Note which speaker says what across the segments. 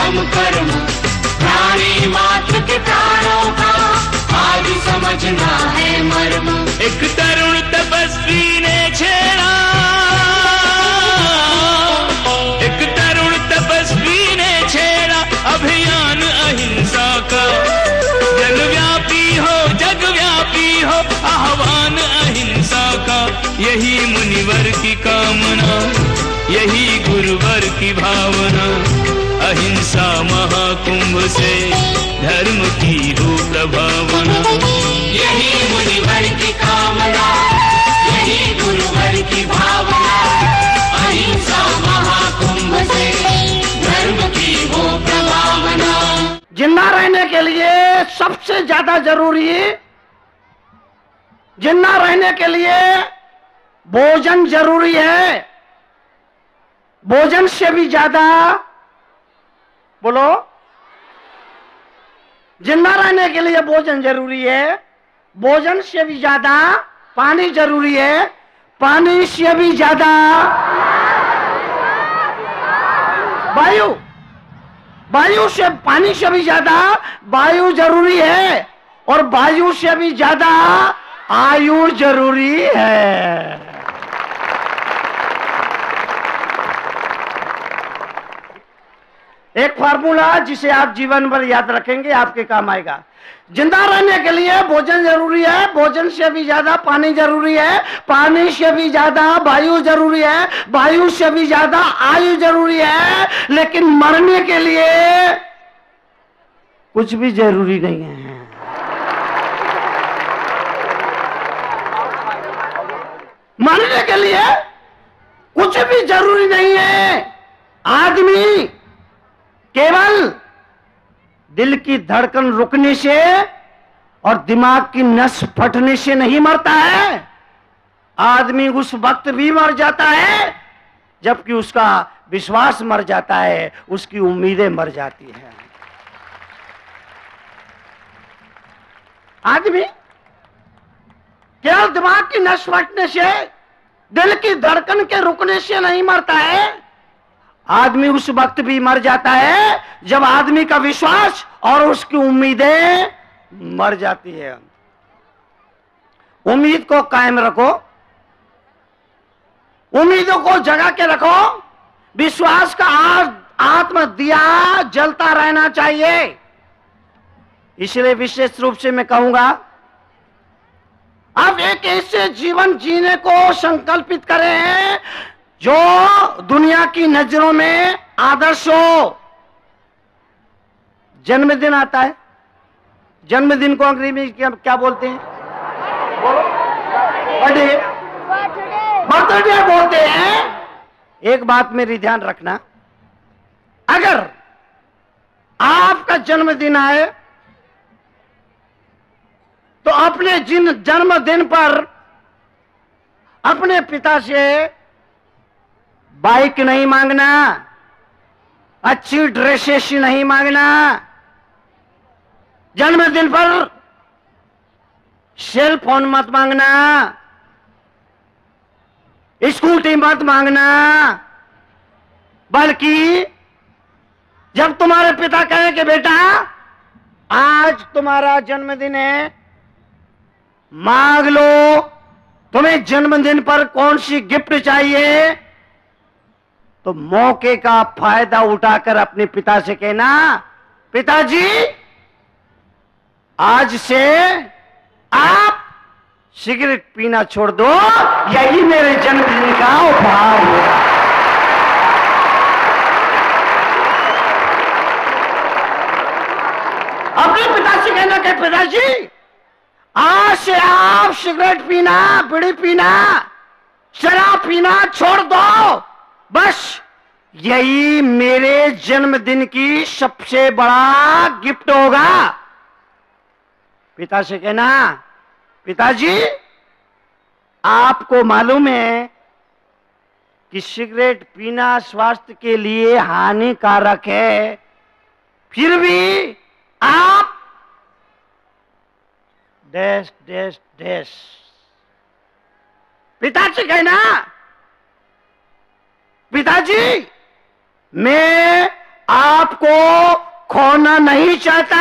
Speaker 1: उत्तम कर्म, प्राणी मात्र के प्राणों का आज समझना है मर्म।
Speaker 2: एक तरुण तपस्वी ने छेड़ा, एक तरुण तपस्वी ने छेड़ा अभियान अहिंसा का। जगव्यापी हो आह्वान अहिंसा का। यही मुनिवर की कामना, यही गुरुवर की भावना। अहिंसा महाकुंभ से धर्म की हो प्रभावना।
Speaker 1: यही मुनिवर की कामना, यही गुरुवर की भावना। अहिंसा महाकुंभ से धर्म की हो प्रभावना।
Speaker 3: जिंदा रहने के लिए सबसे ज्यादा जरूरी, जिंदा रहने के लिए भोजन जरूरी है। भोजन से भी ज्यादा, बोलो, जिंदा रहने के लिए भोजन जरूरी है। भोजन से भी ज्यादा पानी जरूरी है। पानी से भी ज्यादा वायु, वायु से, पानी से भी ज्यादा वायु जरूरी है। और वायु से भी ज्यादा आयु जरूरी है। एक फार्मूला जिसे आप जीवन भर याद रखेंगे, आपके काम आएगा। जिंदा रहने के लिए भोजन जरूरी है। भोजन से भी ज्यादा पानी जरूरी है। पानी से भी ज्यादा वायु जरूरी है। वायु से भी ज्यादा आयु जरूरी है। लेकिन मरने के लिए कुछ भी जरूरी नहीं है। मरने के लिए कुछ भी जरूरी नहीं है। आदमी केवल दिल की धड़कन रुकने से और दिमाग की नस फटने से नहीं मरता है। आदमी उस वक्त भी मर जाता है जबकि उसका विश्वास मर जाता है, उसकी उम्मीदें मर जाती हैं। आदमी केवल दिमाग की नस फटने से, दिल की धड़कन के रुकने से नहीं मरता है। आदमी उस वक्त भी मर जाता है जब आदमी का विश्वास और उसकी उम्मीदें मर जाती है। उम्मीद को कायम रखो, उम्मीदों को जगा के रखो। विश्वास का आत्म दिया जलता रहना चाहिए। इसलिए विशेष रूप से मैं कहूंगा, अब एक ऐसे जीवन जीने को संकल्पित करें जो दुनिया की नजरों में आदर्श हो। जन्मदिन आता है, जन्मदिन को अंग्रेजी में क्या बोलते हैं? बर्थडे, बर्थडे बोलते हैं। एक बात मेरी ध्यान रखना, अगर आपका जन्मदिन आए तो अपने जन्मदिन पर अपने पिता से बाइक नहीं मांगना, अच्छी ड्रेसेस नहीं मांगना। जन्मदिन पर सेल फोन मत मांगना, स्कूटी मत मांगना। बल्कि जब तुम्हारे पिता कहें कि बेटा आज तुम्हारा जन्मदिन है, मांग लो तुम्हें जन्मदिन पर कौन सी गिफ्ट चाहिए, तो मौके का फायदा उठाकर अपने पिता से कहना, पिताजी आज से आप सिगरेट पीना छोड़ दो, यही मेरे जन्मदिन का उपहार होगा। अपने पिता से कहना कि पिताजी आज से आप सिगरेट पीना, बीड़ी पीना, शराब पीना छोड़ दो, बस यही मेरे जन्मदिन की सबसे बड़ा गिफ्ट होगा। पिता से कहना, पिताजी आपको मालूम है कि सिगरेट पीना स्वास्थ्य के लिए हानिकारक है, फिर भी आप डैश डैश डैश। पिता से कहना, पिताजी मैं आपको खोना नहीं चाहता।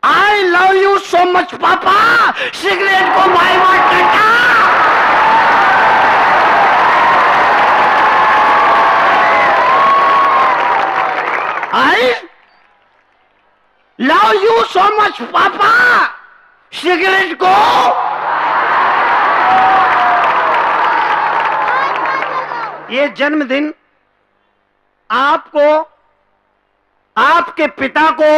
Speaker 3: I love you so much पापा, सिगरेट को bye bye tata. I love you so much पापा, सिगरेट को ये जन्मदिन आपको, आपके पिता को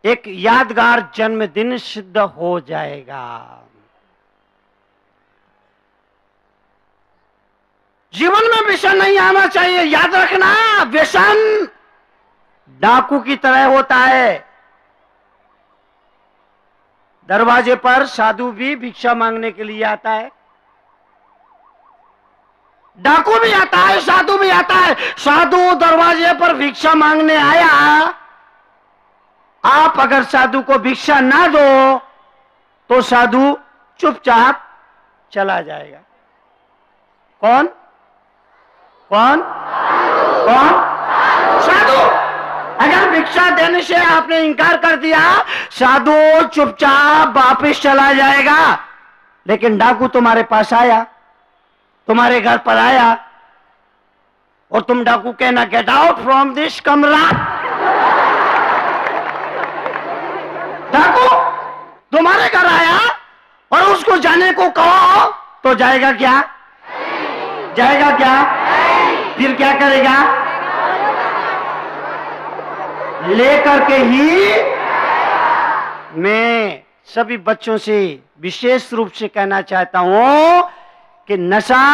Speaker 3: एक यादगार जन्मदिन सिद्ध हो जाएगा। जीवन में व्यसन नहीं आना चाहिए, याद रखना। व्यसन डाकू की तरह होता है। दरवाजे पर साधु भी भिक्षा मांगने के लिए आता है, डाकू भी आता है, साधु भी आता है। साधु दरवाजे पर भिक्षा मांगने आया, आप अगर साधु को भिक्षा ना दो तो साधु चुपचाप चला जाएगा। कौन कौन कौन? साधु। अगर भिक्षा देने से आपने इनकार कर दिया, साधु चुपचाप वापिस चला जाएगा। लेकिन डाकू तुम्हारे पास आया, तुम्हारे घर पर आया, और तुम डाकू कहना गेट आउट फ्रॉम दिस कमरा। डाकू तुम्हारे घर आया और उसको जाने को कहो तो जाएगा क्या? जाएगा क्या? फिर क्या करेगा? लेकर के ही। मैं सभी बच्चों से विशेष रूप से कहना चाहता हूं कि नशा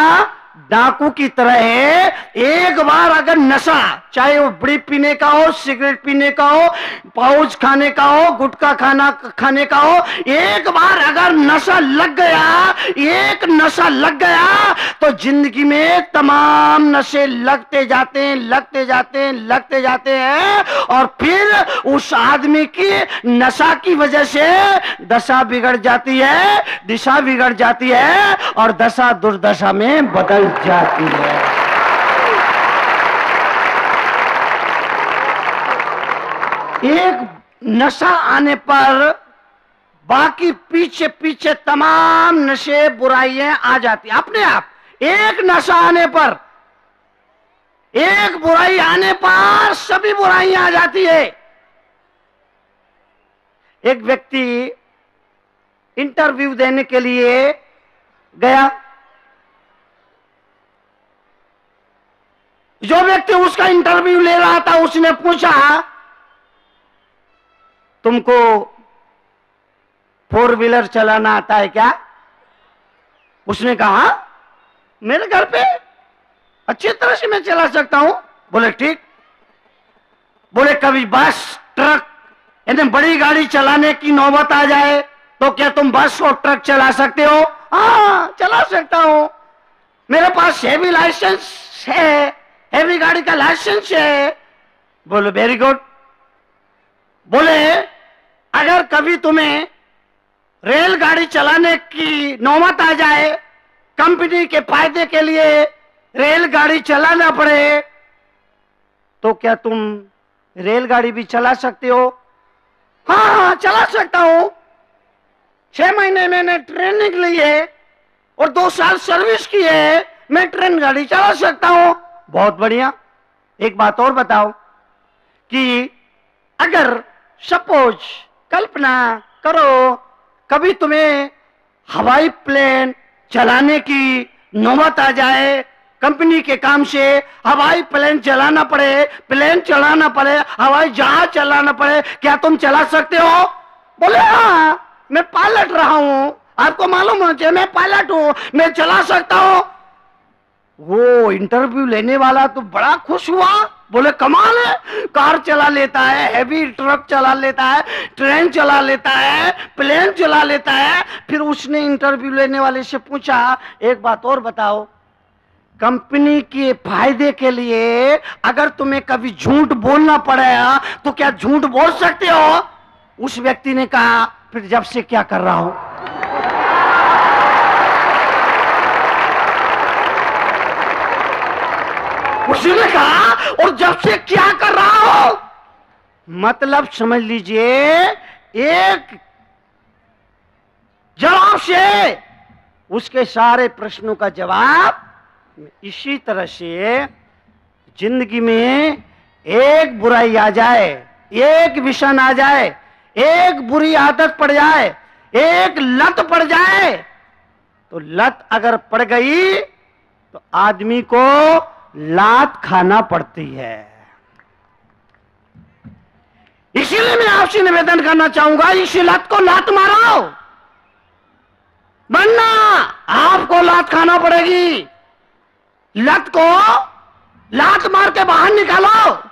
Speaker 3: डाकू की तरह है। एक बार अगर नशा, चाहे वो बीड़ी पीने का हो, सिगरेट पीने का हो, पाउच खाने का हो, गुटखा खाने का हो, एक बार अगर नशा लग गया, एक नशा लग गया तो जिंदगी में तमाम नशे लगते जाते हैं, लगते जाते हैं, लगते जाते हैं। और फिर उस आदमी की नशा की वजह से दशा बिगड़ जाती है, दिशा बिगड़ जाती है, और दशा दुर्दशा में बदल जाती है। एक नशा आने पर बाकी पीछे पीछे तमाम नशे बुराइयां आ जाती अपने आप। एक नशा आने पर, एक बुराई आने पर सभी बुराइयां आ जाती है। एक व्यक्ति इंटरव्यू देने के लिए गया। जो व्यक्ति उसका इंटरव्यू ले रहा था उसने पूछा, तुमको 4 व्हीलर चलाना आता है क्या? उसने कहा मेरे घर पे अच्छी तरह से मैं चला सकता हूं। बोले ठीक। बोले कभी बस, ट्रक, यानी बड़ी गाड़ी चलाने की नौबत आ जाए तो क्या तुम बस और ट्रक चला सकते हो? हाँ चला सकता हूं, मेरे पास हेवी लाइसेंस है, हेवी गाड़ी का लाइसेंस है। बोले वेरी गुड। बोले अगर कभी तुम्हें रेलगाड़ी चलाने की नौबत आ जाए, कंपनी के फायदे के लिए रेलगाड़ी चलाना पड़े, तो क्या तुम रेलगाड़ी भी चला सकते हो? हाँ चला सकता हूं, 6 महीने मैंने ट्रेनिंग ली है और 2 साल सर्विस की है, मैं ट्रेन गाड़ी चला सकता हूं। बहुत बढ़िया। एक बात और बताओ कि अगर सपोज, कल्पना करो, कभी तुम्हें हवाई प्लेन चलाने की नौबत आ जाए, कंपनी के काम से हवाई प्लेन चलाना पड़े, प्लेन चलाना पड़े, हवाई जहाज चलाना पड़े, क्या तुम चला सकते हो? बोले हाँ मैं पायलट रहा हूं, आपको मालूम होना चाहिए मैं पायलट हूं, मैं चला सकता हूं। वो इंटरव्यू लेने वाला तो बड़ा खुश हुआ। बोले कमाल है, कार चला लेता है, हैवी ट्रक चला लेता है, ट्रेन चला लेता है, प्लेन चला लेता है। फिर उसने इंटरव्यू लेने वाले से पूछा एक बात और बताओ, कंपनी के फायदे के लिए अगर तुम्हें कभी झूठ बोलना पड़ेगा तो क्या झूठ बोल सकते हो? उस व्यक्ति ने कहा फिर जब से क्या कर रहा हूं। उसने कहा और जब से क्या कर रहा हो? मतलब समझ लीजिए एक जवाब से उसके सारे प्रश्नों का जवाब। इसी तरह से जिंदगी में एक बुराई आ जाए, एक विषण आ जाए, एक बुरी आदत पड़ जाए, एक लत पड़ जाए, तो लत अगर पड़ गई तो आदमी को लात खाना पड़ती है। इसीलिए मैं आपसे निवेदन करना चाहूंगा, इसी लत को लात मारो, वरना आपको लात खाना पड़ेगी। लत को लात मार के बाहर निकालो,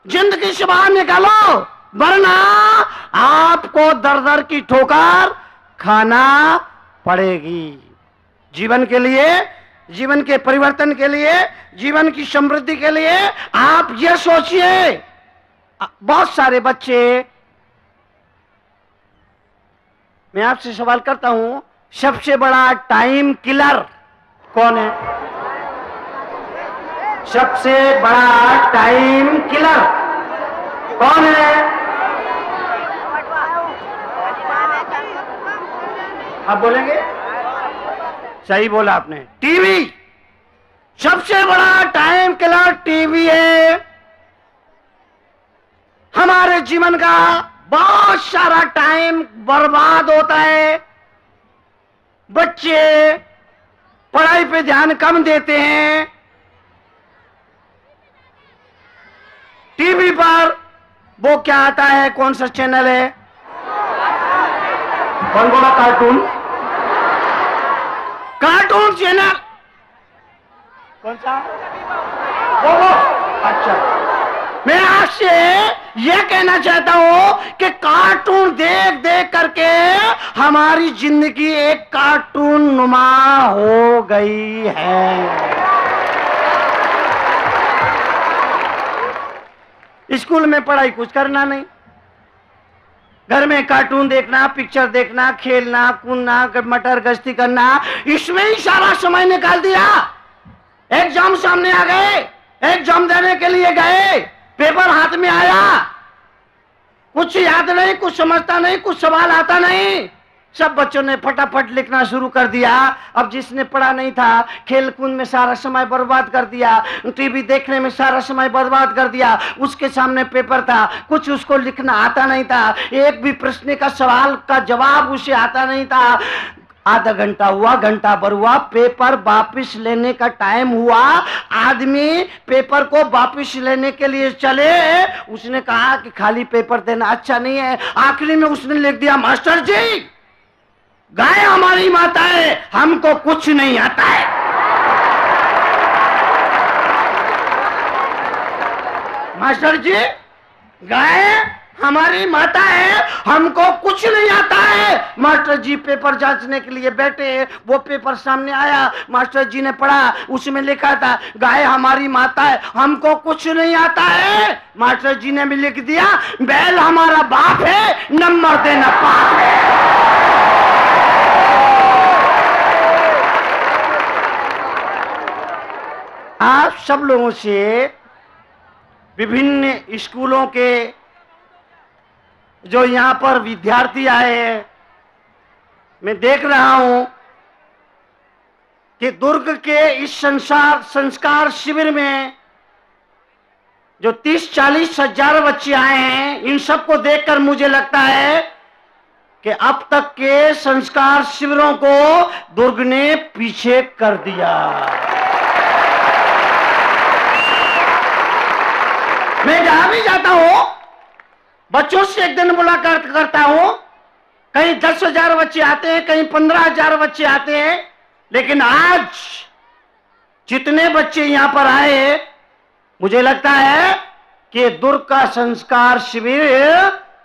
Speaker 3: जिंदगी से बाहर निकालो, वरना आपको दर दर की ठोकर खाना पड़ेगी। जीवन के लिए, जीवन के परिवर्तन के लिए, जीवन की समृद्धि के लिए आप ये सोचिए। बहुत सारे बच्चे, मैं आपसे सवाल करता हूं, सबसे बड़ा टाइम किलर कौन है? सबसे बड़ा टाइम किलर कौन है? आप बोलेंगे? सही बोला आपने, टीवी। सबसे बड़ा टाइम किलर टीवी है। हमारे जीवन का बहुत सारा टाइम बर्बाद होता है। बच्चे पढ़ाई पे ध्यान कम देते हैं, टीवी पर वो क्या आता है, कौन सा चैनल है, कौन बोला? कार्टून, कार्टून चैनल कौन सा? वो अच्छा। मैं आपसे यह कहना चाहता हूं कि कार्टून देख देख करके हमारी जिंदगी एक कार्टून नुमा हो गई है। स्कूल में पढ़ाई कुछ करना नहीं, घर में कार्टून देखना, पिक्चर देखना, खेलना, कूदना, मटर गश्ती करना, इसमें ही सारा समय निकाल दिया। एग्जाम सामने आ गए, एग्जाम देने के लिए गए, पेपर हाथ में आया, कुछ याद नहीं, कुछ समझता नहीं, कुछ सवाल आता नहीं, सब बच्चों ने फटाफट लिखना शुरू कर दिया। अब जिसने पढ़ा नहीं था, खेल कूद में सारा समय बर्बाद कर दिया, टीवी देखने में सारा समय बर्बाद कर दिया, उसके सामने पेपर था, कुछ उसको लिखना आता नहीं था, एक भी प्रश्न का सवाल का जवाब उसे आता नहीं था। आधा घंटा हुआ, घंटा भर हुआ, पेपर वापिस लेने का टाइम हुआ, आदमी पेपर को वापिस लेने के लिए चले, उसने कहा कि खाली पेपर देना अच्छा नहीं है। आखिरी में उसने लिख दिया, मास्टर जी गाय हमारी माता है, हमको कुछ नहीं आता है। मास्टर जी गाय हमारी माता है, हमको कुछ नहीं आता है। मास्टर जी पेपर जांचने के लिए बैठे, वो पेपर सामने आया, मास्टर जी ने पढ़ा, उसमें लिखा था गाय हमारी माता है, हमको कुछ नहीं आता है। मास्टर जी ने भी लिख दिया बैल हमारा बाप है, नंबर देना पाप है। आप सब लोगों से विभिन्न स्कूलों के जो यहाँ पर विद्यार्थी आए हैं, मैं देख रहा हूं कि दुर्ग के इस संस्कार शिविर में जो 30-40 हजार बच्चे आए हैं, इन सबको देखकर मुझे लगता है कि अब तक के संस्कार शिविरों को दुर्ग ने पीछे कर दिया। मैं जहां भी जाता हूं, बच्चों से एक दिन मुलाकात करता हूं, कहीं 10,000 बच्चे आते हैं, कहीं 15,000 बच्चे आते हैं, लेकिन आज जितने बच्चे यहां पर आए, मुझे लगता है कि दुर्ग का संस्कार शिविर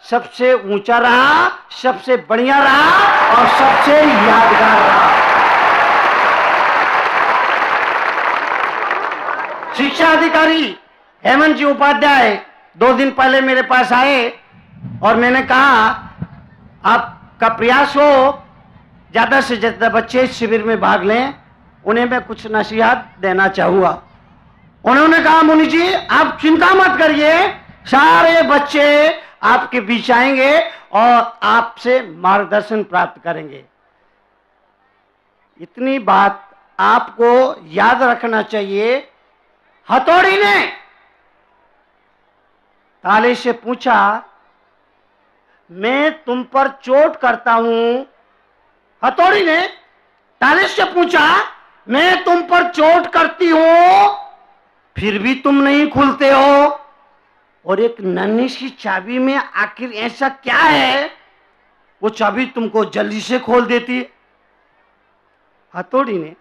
Speaker 3: सबसे ऊंचा रहा, सबसे बढ़िया रहा और सबसे यादगार रहा। शिक्षा अधिकारी हेमंत जी उपाध्याय 2 दिन पहले मेरे पास आए और मैंने कहा आपका प्रयास हो ज्यादा से ज्यादा बच्चे शिविर में भाग लें, उन्हें मैं कुछ नसीहत देना चाहूंगा। उन्होंने कहा मुनि जी आप चिंता मत करिए, सारे बच्चे आपके बीच आएंगे और आपसे मार्गदर्शन प्राप्त करेंगे। इतनी बात आपको याद रखना चाहिए। हथौड़ी ने ताले से पूछा, मैं तुम पर चोट करता हूं। हथौड़ी ने ताले से पूछा, मैं तुम पर चोट करती हूं, फिर भी तुम नहीं खुलते हो, और एक नन्ही सी चाबी में आखिर ऐसा क्या है वो चाबी तुमको जल्दी से खोल देती है। हथौड़ी ने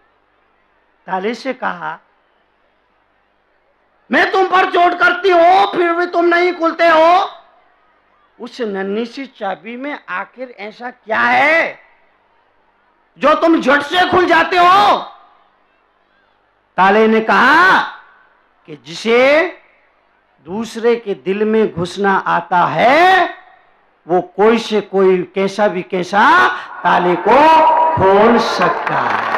Speaker 3: ताले से कहा, मैं तुम पर चोट करती हूं फिर भी तुम नहीं खुलते हो, उस नन्ही सी चाबी में आखिर ऐसा क्या है जो तुम झट से खुल जाते हो। ताले ने कहा कि जिसे दूसरे के दिल में घुसना आता है वो कोई से कोई कैसा भी कैसा ताले को खोल सकता है।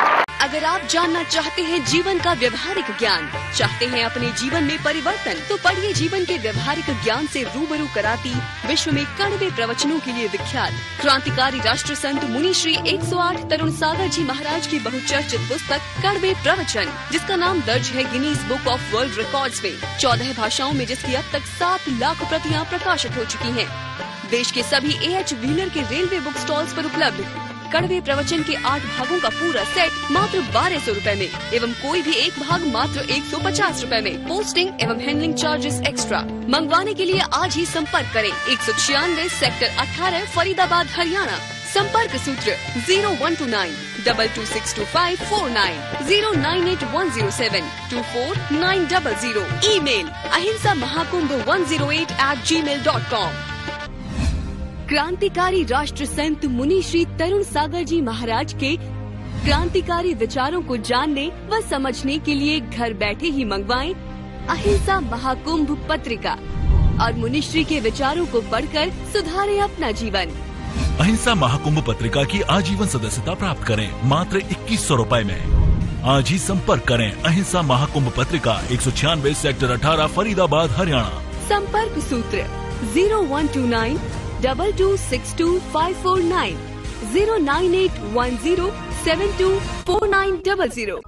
Speaker 4: अगर आप जानना चाहते हैं जीवन का व्यवहारिक ज्ञान, चाहते हैं अपने जीवन में परिवर्तन, तो पढ़िए जीवन के व्यवहारिक ज्ञान से रूबरू कराती विश्व में कड़वे प्रवचनों के लिए विख्यात क्रांतिकारी राष्ट्र संत मुनि श्री 108 तरुण सागर जी महाराज की बहुचर्चित पुस्तक कड़वे प्रवचन, जिसका नाम दर्ज है Guinness book of world records में 14 भाषाओं में, जिसकी अब तक 7 लाख प्रतियां प्रकाशित हो चुकी हैं। देश के सभी AH व्हीलर के रेलवे बुक स्टॉल्स पर उपलब्ध कड़वे प्रवचन के 8 भागों का पूरा सेट मात्र 1200 रुपए में एवं कोई भी एक भाग मात्र 150 रुपए में, पोस्टिंग एवं हैंडलिंग चार्जेस एक्स्ट्रा। मंगवाने के लिए आज ही संपर्क करें 196 सेक्टर 18 फरीदाबाद हरियाणा। संपर्क सूत्र 0129 226254 098 107 ईमेल ahimsamahakundh108@gmail.com। क्रांतिकारी राष्ट्र संत मुनि श्री तरुण सागर जी महाराज के क्रांतिकारी विचारों को जानने व समझने के लिए घर बैठे ही मंगवाएं अहिंसा महाकुंभ पत्रिका और मुनिश्री के विचारों को पढ़कर सुधारें अपना जीवन।
Speaker 5: अहिंसा महाकुंभ पत्रिका की आजीवन सदस्यता प्राप्त करें मात्र 2100 रुपए में। आज ही संपर्क करें अहिंसा महाकुंभ पत्रिका 196 सेक्टर 18 फरीदाबाद हरियाणा।
Speaker 4: संपर्क सूत्र 0129 226254 09810724900।